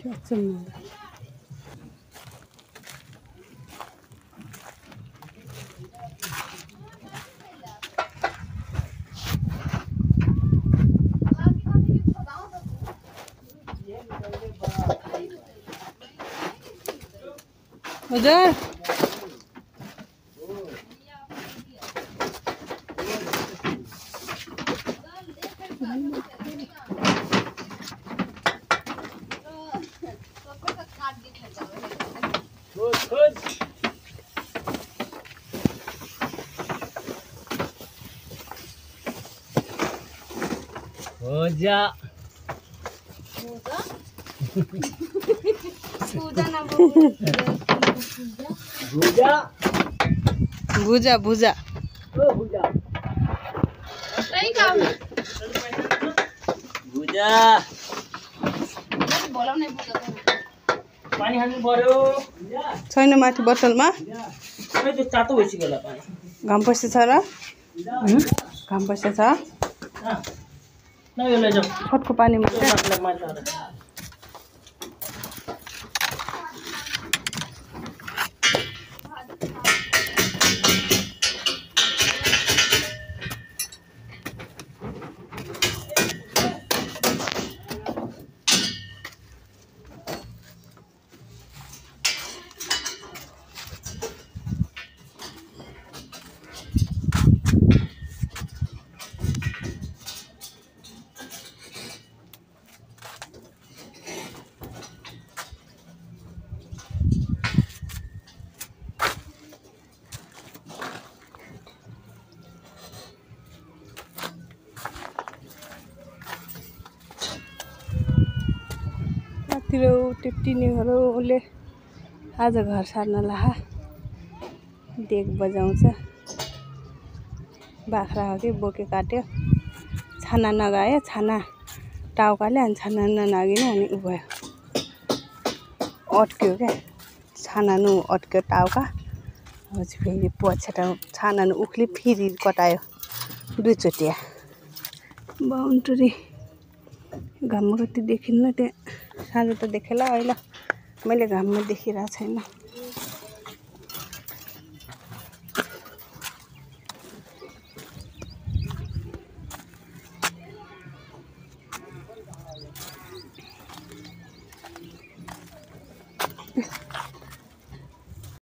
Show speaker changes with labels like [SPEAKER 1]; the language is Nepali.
[SPEAKER 1] हजुर
[SPEAKER 2] भुजा
[SPEAKER 1] भुजा भुजा
[SPEAKER 2] भुजा पानी खानु पर्यो
[SPEAKER 1] छैन माथि बोतलमा
[SPEAKER 2] त्यो तातो भइसक्यो होला पानी
[SPEAKER 1] घाम पसेछ र घाम पसेछ
[SPEAKER 2] न यो लैजाऊ
[SPEAKER 1] फटको पानीमा टिप्टिनेहरूले आज घर सार्न लाहा डेक बजाउँछ बाख्रा हो कि बोके काट्यो छाना नगायो छाना टाउकाले अनि छाना ननागिन अनि उ भयो अट्क्यो क्या छाना नु अट्क्यो टाउका पछि फेरि पछेटा छाना नु उख्ली फेरि कटायो दुईचोटिया बाउन्ड्री घाममा कति देखिन्न त्यहाँ साँझ त देखेला अहिले मैले घाममा देखिरहेको छैन